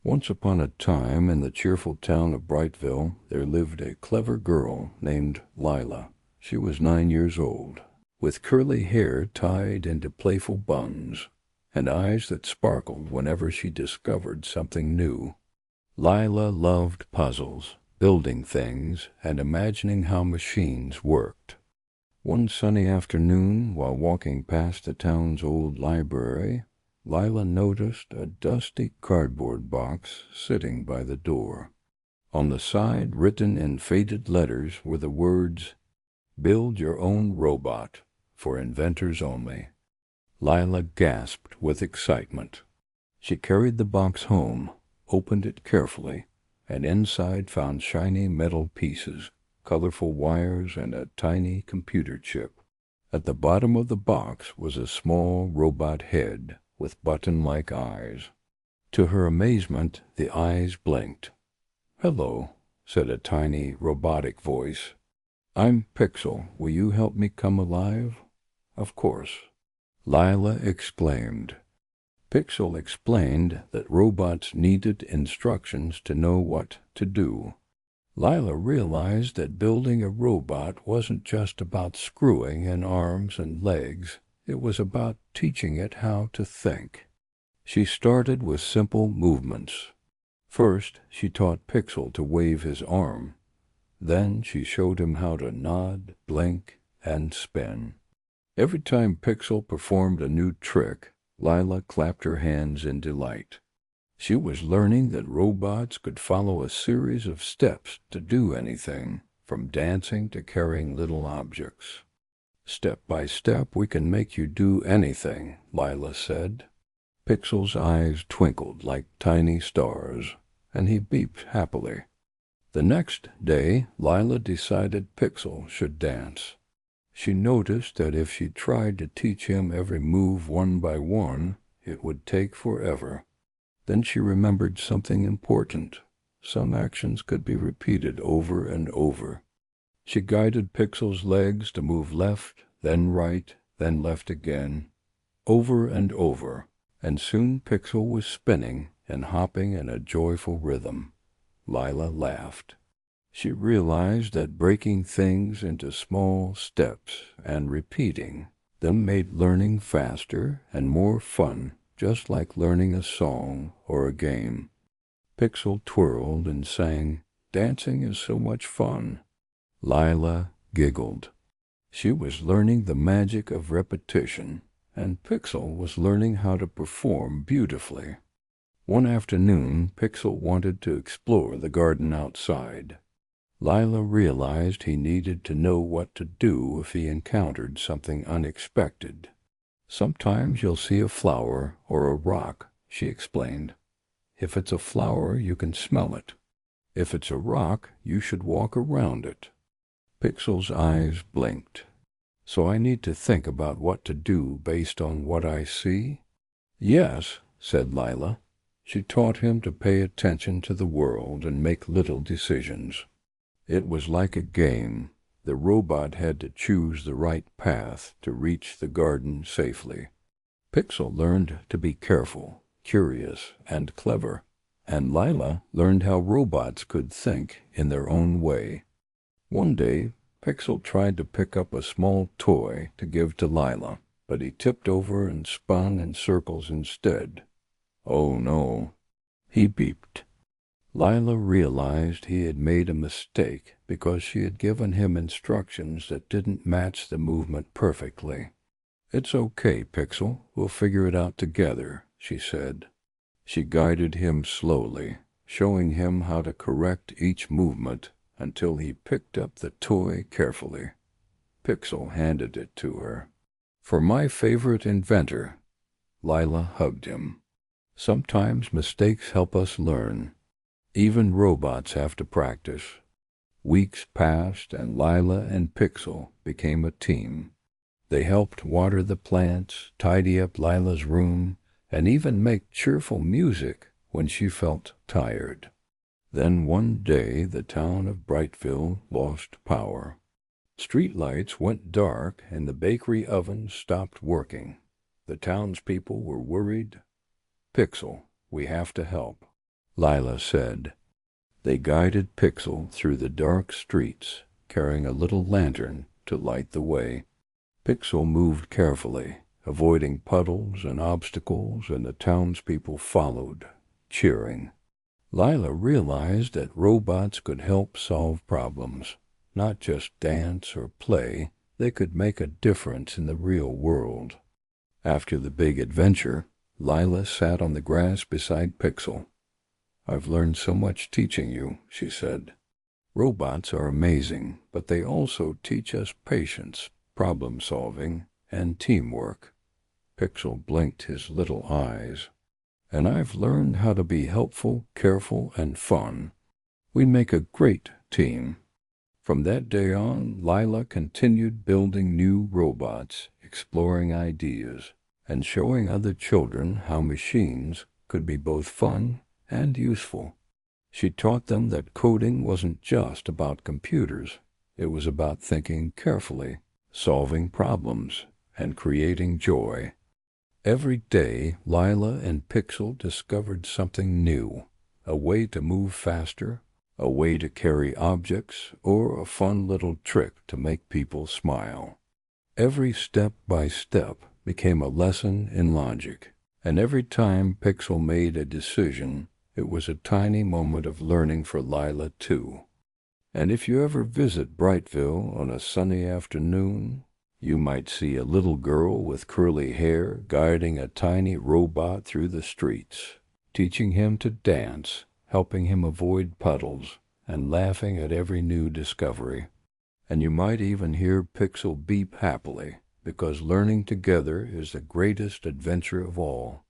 Once upon a time, in the cheerful town of Brightville, there lived a clever girl named Lila. She was 9 years old, with curly hair tied into playful buns, and eyes that sparkled whenever she discovered something new. Lila loved puzzles, building things, and imagining how machines worked. One sunny afternoon, while walking past the town's old library, Lila noticed a dusty cardboard box sitting by the door. On the side, written in faded letters, were the words, "Build your own robot, for inventors only." Lila gasped with excitement. She carried the box home, opened it carefully, and inside found shiny metal pieces, colorful wires, and a tiny computer chip. At the bottom of the box was a small robot head with button-like eyes. To her amazement, the eyes blinked. "Hello," said a tiny robotic voice. "I'm Pixel. Will you help me come alive?" "Of course," Lila exclaimed. Pixel explained that robots needed instructions to know what to do. Lila realized that building a robot wasn't just about screwing in arms and legs. It was about teaching it how to think. She started with simple movements. First, she taught Pixel to wave his arm. Then she showed him how to nod, blink, and spin. Every time Pixel performed a new trick, Lila clapped her hands in delight. She was learning that robots could follow a series of steps to do anything, from dancing to carrying little objects. "Step by step, we can make you do anything," Lila said. Pixel's eyes twinkled like tiny stars, and he beeped happily. The next day, Lila decided Pixel should dance. She noticed that if she tried to teach him every move one by one, it would take forever. Then she remembered something important. Some actions could be repeated over and over. She guided Pixel's legs to move left, then right, then left again, over and over, and soon Pixel was spinning and hopping in a joyful rhythm. Lila laughed. She realized that breaking things into small steps and repeating them made learning faster and more fun, just like learning a song or a game. Pixel twirled and sang, "Dancing is so much fun." Lila giggled. She was learning the magic of repetition, and Pixel was learning how to perform beautifully. One afternoon, Pixel wanted to explore the garden outside. Lila realized he needed to know what to do if he encountered something unexpected. "Sometimes you'll see a flower or a rock," she explained. "If it's a flower, you can smell it. If it's a rock, you should walk around it." Pixel's eyes blinked. "So I need to think about what to do based on what I see?" "Yes," said Lila. She taught him to pay attention to the world and make little decisions. It was like a game. The robot had to choose the right path to reach the garden safely. Pixel learned to be careful, curious, and clever, and Lila learned how robots could think in their own way. One day, Pixel tried to pick up a small toy to give to Lila, but he tipped over and spun in circles instead. "Oh no," he beeped. Lila realized he had made a mistake because she had given him instructions that didn't match the movement perfectly. "It's okay, Pixel. We'll figure it out together," she said. She guided him slowly, showing him how to correct each movement until he picked up the toy carefully. Pixel handed it to her. "For my favorite inventor." Lila hugged him. Sometimes mistakes help us learn. Even robots have to practice. Weeks passed, and Lila and Pixel became a team. They helped water the plants, tidy up Lila's room, and even make cheerful music when she felt tired. Then one day the town of Brightville lost power. Street lights went dark, and the bakery ovens stopped working. The townspeople were worried. "Pixel, we have to help." Lila said. They guided Pixel through the dark streets, carrying a little lantern to light the way. Pixel moved carefully, avoiding puddles and obstacles, and the townspeople followed, cheering. Lila realized that robots could help solve problems, not just dance or play. They could make a difference in the real world. After the big adventure, Lila sat on the grass beside Pixel. "I've learned so much teaching you," she said. "Robots are amazing, but they also teach us patience, problem-solving, and teamwork." Pixel blinked his little eyes. "And I've learned how to be helpful, careful, and fun. We make a great team." From that day on, Lila continued building new robots, exploring ideas, and showing other children how machines could be both fun and useful. She taught them that coding wasn't just about computers. It was about thinking carefully, solving problems, and creating joy. Every day, Lila and Pixel discovered something new, a way to move faster, a way to carry objects, or a fun little trick to make people smile. Every step by step became a lesson in logic, and every time Pixel made a decision, it was a tiny moment of learning for Lila, too. And if you ever visit Brightville on a sunny afternoon, you might see a little girl with curly hair guiding a tiny robot through the streets, teaching him to dance, helping him avoid puddles, and laughing at every new discovery. And you might even hear Pixel beep happily, because learning together is the greatest adventure of all.